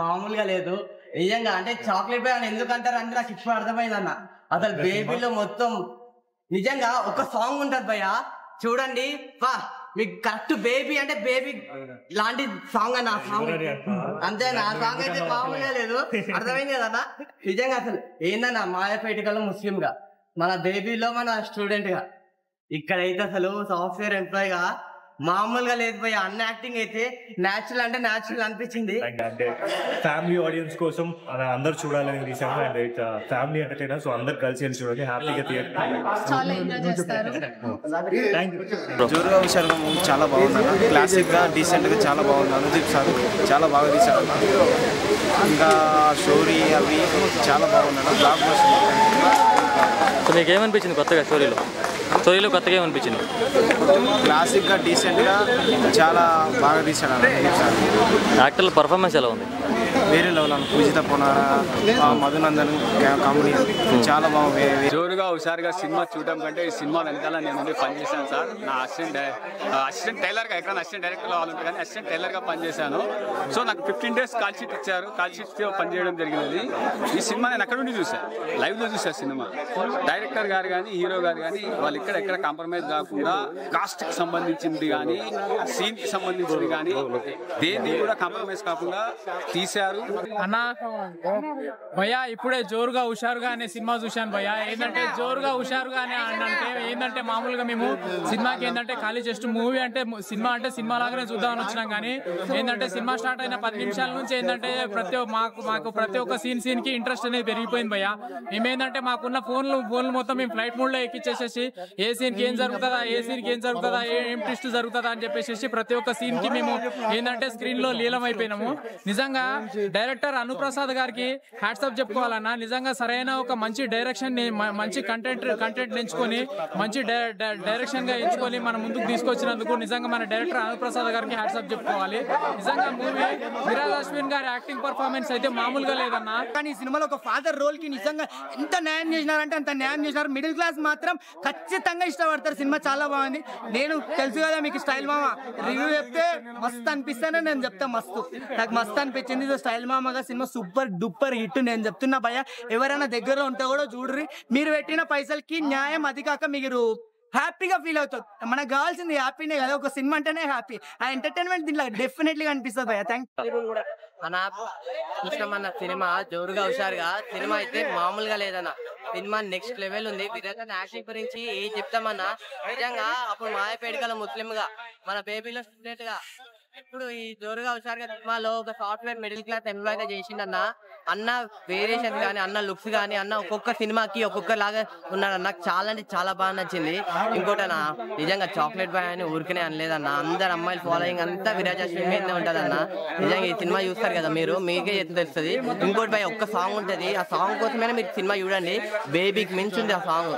మామూలుగా లేదు నిజంగా. అంటే చాక్లెట్ బాయ్ అని ఎందుకు అంటారు అంటే నాకు ఇప్పుడు అర్థమైంది అన్న. అసలు బేబీలో మొత్తం నిజంగా ఒక సాంగ్ ఉంటది భయ్య చూడండి, వా మీకు కరెక్ట్ బేబీ అంటే బేబీ లాంటి సాంగ్ అన్న. ఆ సాంగ్ అంతేనా? ఆ సాంగ్ అయితే మామూలుగా లేదు. అర్థమైంది కదన్నా. నిజంగా అసలు ఏందన్నా మాయపేటికలో ముస్లిం గా, మన బేబీలో మన స్టూడెంట్ గా, ఇక్కడైతే అసలు సాఫ్ట్వేర్ ఎంప్లాయ్ గా మామూలుగా లేదు భయ్య. అన్న యాక్టింగ్ అయితే న్యాచురల్ అంటే న్యాచురల్ అనిపించింది. అంటే ఫ్యామిలీ ఆడియన్స్ కోసం అందరు చూడాలని తీసాము. And it's family entertainer, so అందరు కలిసి వెళ్ళి చూడండి, హ్యాపీగా జోరుగా హుషారుగా మూవీ చాలా బాగుంది. క్లాసిక్ గా డీసెంట్ గా చాలా బాగుంది. అనుదీప్ సార్ చాలా బాగా తీశారు. ఇంకా స్టోరీ అవి చాలా బాగున్నాయి. Block buster. మీకు ఏమనిపించింది కొత్తగా స్టోరీలో కొత్తగా ఏమనిపించింది? క్లాసిక్ గా డీసెంట్ గా చాలా బాగా తీశాడు అనుదీప్ సార్. యాక్టర్ల పర్ఫార్మెన్స్ ఎలా ఉంది? వేరే లెవెల్ అన్న. పూజిత పొనారా, మధునందన్ కామెడీ చాలా బాగుంది. జోరుగా హుషారుగా సినిమా చూడడం కంటే ఈ సినిమా వెనకాల నేను పనిచేశాను సార్. నా అసిస్టెంట్ టైలర్గా, ఎక్కడ అసిస్టెంట్ డైరెక్టర్ కావాలంటే కానీ అసిస్టెంట్ టైలర్గా పనిచేశాను. సో నాకు 15 days కాల్ షీట్ ఇచ్చారు. కాల్ షీట్తో పనిచేయడం జరిగినది. ఈ సినిమా నేను అక్కడ నుండి చూసాను, లైవ్లో చూసాను సినిమా. డైరెక్టర్ గారు కానీ హీరో గారు కానీ వాళ్ళు ఎక్కడ కాంప్రమైజ్ కాకుండా కాస్ట్కి సంబంధించింది కానీ సీన్కి సంబంధించింది కానీ దేన్ని కూడా కాంప్రమైజ్ కాకుండా తీశారు అన్న. భయ్యా ఇప్పుడే జోరుగా హుషారుగా అనే సినిమా చూశాను భయ్యా. ఏంటంటే జోరుగా హుషారుగా అని అంటే ఏంటంటే మామూలుగా మేము సినిమాకి ఏంటంటే ఖాళీ జస్ట్ మూవీ అంటే సినిమా అంటే సినిమా లాగానే చూద్దామని వచ్చినాం. కానీ ఏంటంటే సినిమా స్టార్ట్ అయిన 10 నిమిషాల నుంచి ఏంటంటే మాకు ప్రతి ఒక్క సీన్ కి ఇంట్రెస్ట్ అనేది పెరిగిపోయింది భయ్యా. మేమేంటంటే మాకున్న ఫోన్లు మొత్తం మేము ఫ్లైట్ మోడ్ లో ఎక్కిచ్చేసేసి ఏ సీన్కి ఏం జరుగుతుందా, ఏం ట్విస్ట్ జరుగుతుందా అని చెప్పేసి ప్రతి ఒక్క సీన్ కి మేము ఏంటంటే స్క్రీన్ లో లీలం అయిపోయినాము. నిజంగా డైరెక్టర్ అనుప్రసాద్ గారికి హ్యాట్సాప్ చెప్పుకోవాలన్నా. నిజంగా సరైన ఒక మంచి డైరెక్షన్ ని, మంచి కంటెంట్ ఎంచుకొని మంచి డైరెక్షన్ గా ఎంచుకొని మన ముందుకు తీసుకొచ్చినందుకు నిజంగా మన డైరెక్టర్ అనుప్రసాద్ గారికి హ్యాట్సాప్ చెప్పుకోవాలి. నిజంగా మూవీ విరాజ్ అశ్విన్ గారి యాక్టింగ్ పర్ఫార్మెన్స్ అయితే మామూలుగా లేదన్నా. కానీ ఈ సినిమాలో ఒక ఫాదర్ రోల్ కి నిజంగా ఎంత న్యాయం చేసినారంటే అంత న్యాయం చేసినారు. మిడిల్ క్లాస్ మాత్రం ఖచ్చితంగా ఇష్టపడతారు. సినిమా చాలా బాగుంది. నేను తెలుసు కదా మీకు స్టైల్ మామ రివ్యూ చెప్తే మస్తు అనిపిస్తానే నేను చెప్తా. నాకు మస్తు అనిపించింది. స్టైల్ మామగా సినిమా సూపర్ డూపర్ హిట్. నేను చెప్తున్నా భయ్య, ఎవరైనా దగ్గరలో ఉంటే కూడా చూడ్రి. మీరు పెట్టిన పైసలకి న్యాయం. అది కాక మీరు హ్యాపీగా ఫీల్ అవుతుంది. మనకు కావాల్సింది హ్యాపీనే కదా. ఒక సినిమా అంటేనే హ్యాపీ. ఆ ఎంటర్టైన్మెంట్ దీంట్లో డెఫినెట్లీ అనిపిస్తుంది భయ్య. Thank you. సినిమా జోరుగా హుషారుగా సినిమా అయితే మామూలుగా లేదన్న. సినిమా నెక్స్ట్ లెవెల్ ఉంది. విరాజ్ యాక్టింగ్ గురించి ఏం చెప్తామన్నా. నిజంగా అప్పుడు మాయపేడికల ముస్లిం గా, మన బేబీలో స్టూడెంట్ గా, ఇప్పుడు ఈ జోరుగా హుషారుగా సినిమాలో ఒక సాఫ్ట్వేర్ మిడిల్ క్లాస్ ఎంప్లాయ్ గా చేసిండన్న. అన్న వేరియేషన్స్ కానీ, అన్న లుక్స్ కానీ, అన్న ఒక్కొక్క సినిమాకి ఒక్కొక్క లాగా ఉన్నాడు. నాకు చాలా అంటే చాలా బాగా నచ్చింది. ఇంకోటన్న నిజంగా చాక్లెట్ బాయ్ అని ఊరికనే అనలేదన్న. అందరు అమ్మాయిలు ఫాలోయింగ్ అంతా విరాజ్ అశ్విన్ మీదనే ఉంటుంది అన్న. నిజంగా ఈ సినిమా చూస్తారు కదా మీరు, మీకే తెలుస్తుంది. ఇంకోటి బాయ్ ఒక్క సాంగ్ ఉంటుంది, ఆ సాంగ్ కోసమైనా మీరు సినిమా చూడండి. బేబీకి మించి ఉంది ఆ సాంగ్.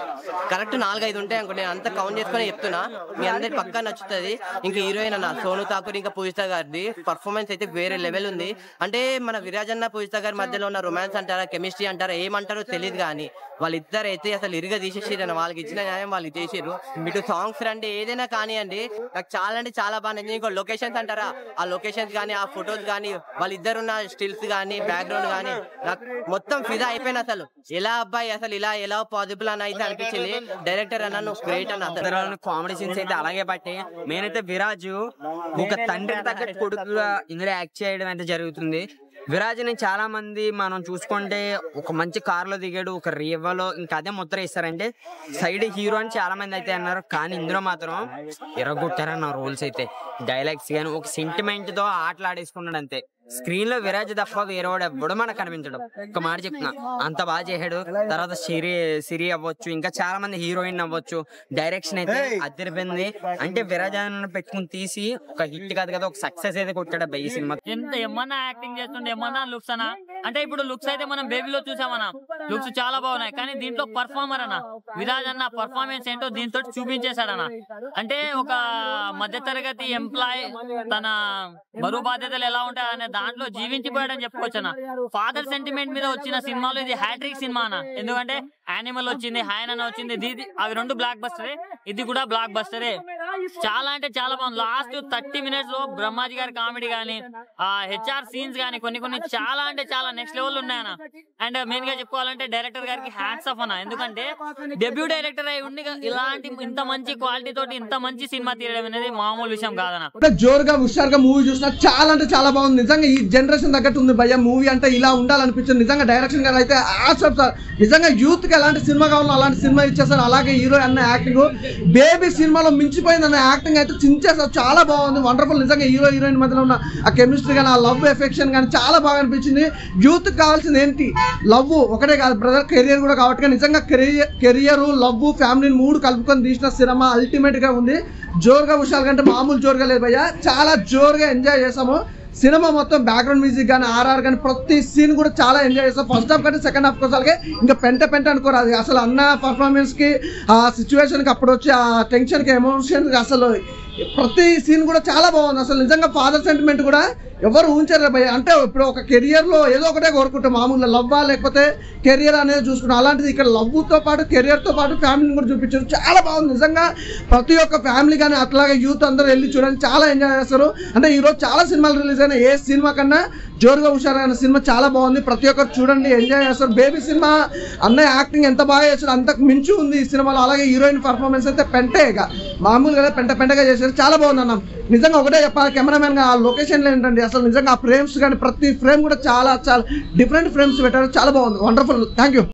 కరెక్ట్ 4-5 ఉంటాయి అనుకో. నేను అంతా కౌంట్ చేసుకుని చెప్తున్నా, మీ అందరికి పక్కా నచ్చుతుంది. ఇంకా హీరోయిన్ అన్న సోను ఠాకూర్ ఇంకా పూజిత గారిది పర్ఫార్మెన్స్ అయితే వేరే లెవెల్ ఉంది. అంటే మన విరాజ్ అన్న పూజిత గారి మధ్యలో ఉన్న రొమాన్స్ అంటారా, కెమిస్ట్రీ అంటారా, ఏమంటారో తెలియదు కానీ వాళ్ళిద్దరు అయితే అసలు ఇరుగా తీసేసారు. వాళ్ళకి ఇచ్చిన న్యాయం వాళ్ళు చేసారు. ఇటు సాంగ్స్ రండి ఏదైనా కానివ్వండి, నాకు చాలా అంటే చాలా బాగా నచ్చింది. ఇంకో లొకేషన్స్ అంటారా, ఆ లొకేషన్స్ కానీ, ఆ ఫొటోస్ కానీ, వాళ్ళిద్దరున్న స్టిల్స్ కానీ, బ్యాక్గ్రౌండ్ కానీ నాకు మొత్తం ఫిదా అయిపోయిన. అసలు ఎలా అబ్బాయి అసలు ఎలా పాసిబుల్ అని అయితే అనిపించింది. డైరెక్టర్ అన్న నువ్వు గ్రేట్ అన్న. కామెడీ సీన్స్ అయితే అలాగే పట్టాయి. మెయిన్ అయితే విరాజు ఒక తండ్రికి తగ్గట్టు కొడుకుగా ఇందులో యాక్ట్ చేయడం అయితే జరుగుతుంది. విరాజ్ని చాలా మంది మనం చూసుకుంటే ఒక మంచి కార్ లో దిగాడు, ఒక రేవలో ఇంకా అదే ముద్ర ఇస్తారంటే సైడ్ హీరో అని చాలా మంది అయితే అన్నారు. కానీ ఇందులో మాత్రం ఎరగొట్టారన్న రోల్స్ అయితే. డైలాగ్స్ కానీ ఒక సెంటిమెంట్ తో ఆటలాడేసుకున్నాడు అంతే. స్క్రీన్ లో విరాజ్ తప్ప వేరేవాడు ఎవ్వడు మనకు కనిపించడం. ఒక మాట చెప్తున్నా, అంత బాగా చేశాడు. తర్వాత సిరి అవ్వచ్చు, ఇంకా చాలా మంది హీరోయిన్ అవ్వచ్చు. డైరెక్షన్ అయితే అదిరిపోయింది. అంటే విరాజ్ పెట్టుకుని తీసి ఒక హిట్ కాదు కదా, ఒక సక్సెస్ అయితే కొట్టాడు అబ్బాయి ఈ సినిమా. ఎంత ఏమన్నా యాక్టింగ్ చేస్తుండే, ఏమన్నా లుక్స్ అన్నా. అంటే ఇప్పుడు లుక్స్ అయితే మనం బేబీలో చూసామన్నా, లుక్స్ చాలా బాగున్నాయి. కానీ దీంట్లో పర్ఫార్మర్ అన్న విరాజ్ అన్న పర్ఫార్మెన్స్ ఏంటో దీంతో చూపించేశాడన్న. అంటే ఒక మధ్యతరగతి ఎంప్లాయ్ తన బరువు బాధ్యతలు ఎలా ఉంటాయనే దాంట్లో జీవించిపోయాడని చెప్పుకోవచ్చు అన్న. ఫాదర్ సెంటిమెంట్ మీద వచ్చిన సినిమాలో ఇది హ్యాట్రిక్ సినిమా అన్న. ఎందుకంటే యానిమల్ వచ్చింది, హాయన్ అన్న వచ్చింది, అవి 2 బ్లాక్ బస్టరే, ఇది కూడా బ్లాక్ బస్టరే. చాలా అంటే చాలా బాగుంది. లాస్ట్ 30 minutes లో బ్రహ్మాజీ గారి కామెడీ గానీ హెచ్ఆర్ సీన్స్ గానీ కొన్ని చాలా అంటే చాలా నెక్స్ట్ లెవెల్ ఉన్నాయన్న. అండ్ మెయిన్ గా చెప్పుకోవాలంటే డైరెక్టర్ గారికి హ్యాట్స్ ఆఫ్ అన్న. ఎందుకంటే డెబ్యూ డైరెక్టర్ అయి ఉండి ఇలాంటి ఇంత మంచి క్వాలిటీ తోటి ఇంత మంచి సినిమా తీయడం అనేది మామూలు విషయం కాదన్న. జోరుగా హుషారుగా మూవీ చూసినా చాలా అంటే చాలా బాగుంది. నిజంగా ఈ జనరేషన్ తగ్గట్టు ఉంది భయ్య మూవీ. అంటే ఇలా ఉండాలనిపించింది. నిజంగా డైరెక్షన్ గారు అయితే నిజంగా యూత్ కి ఎలాంటి సినిమా కావాలో అలాంటి సినిమా ఇచ్చేసారు. అలాగే హీరో అన్న యాక్టింగ్ బేబీ సినిమాలో మించిపోయింది అన్న యాక్టింగ్ అయితే చించేసారు. చాలా బాగుంది, వండర్ఫుల్. నిజంగా హీరో హీరోయిన్ మధ్యలో ఉన్న ఆ కెమిస్ట్రీ కానీ ఆ లవ్ ఎఫెక్షన్ కానీ చాలా బాగా అనిపించింది. యూత్ కావాల్సింది ఏంటి? లవ్ ఒకటే కాదు బ్రదర్, కెరియర్ కూడా కాబట్టి నిజంగా కెరియర్ లవ్ ఫ్యామిలీని 3 కలుపుకొని తీసిన సినిమా అల్టిమేట్ గా ఉంది. జోరుగా హుషారు కంటే మామూలు జోరుగా లేదు భయ్య. చాలా జోరుగా ఎంజాయ్ చేసాము. సినిమా మొత్తం బ్యాక్గ్రౌండ్ మ్యూజిక్ కానీ ఆర్ఆర్ కానీ ప్రతి సీన్ కూడా చాలా ఎంజాయ్ చేస్తాం. ఫస్ట్ హాఫ్ కంటే సెకండ్ హాఫ్ కోసాలకే ఇంకా పెంట అనుకోరు. అది అసలు అన్న పర్ఫార్మెన్స్ కి ఆ సిచ్యువేషన్ కి అప్పుడు వచ్చి ఆ టెన్షన్ కి ఎమోషన్ కి అసలు ప్రతి సీన్ కూడా చాలా బాగుంది. అసలు నిజంగా ఫాదర్ సెంటిమెంట్ కూడా ఎవరు ఊహించారు భయ్య. అంటే ఇప్పుడు ఒక కెరియర్ లో ఏదో ఒకటే కోరుకుంటాం, మామూలుగా లవ్వా లేకపోతే కెరియర్ అనేది చూసుకుంటాం. అలాంటిది ఇక్కడ లవ్ తో పాటు కెరియర్ తో పాటు ఫ్యామిలీని కూడా చూపించారు. చాలా బాగుంది నిజంగా. ప్రతి ఒక్క ఫ్యామిలీ కానీ అట్లాగే యూత్ అందరూ వెళ్ళి చూడండి, చాలా ఎంజాయ్ చేస్తారు. అంటే ఈరోజు చాలా సినిమాలు రిలీజ్ అయినా ఏ సినిమా కన్నా జోరుగా హుషారు అనే సినిమా చాలా బాగుంది. ప్రతి ఒక్కరు చూడండి, ఎంజాయ్ చేస్తారు. బేబీ సినిమా అన్నయ్య యాక్టింగ్ ఎంత బాగా చేశారు అంతకు మించి ఉంది ఈ సినిమాలో. అలాగే హీరోయిన్ పర్ఫార్మెన్స్ అయితే పెంటేగా మామూలుగా పెంటగా చేశారు. చాలా బాగుంది అన్న. నిజంగా ఒకటే చెప్పాలి, కెమెరామెన్ గా ఆ లొకేషన్లు ఏంటండి అసలు నిజంగా ఆ ఫ్రేమ్స్ కానీ ప్రతి ఫ్రేమ్ కూడా చాలా డిఫరెంట్ ఫ్రేమ్స్ పెట్టారు. చాలా బాగుంది, వండర్ఫుల్. Thank you.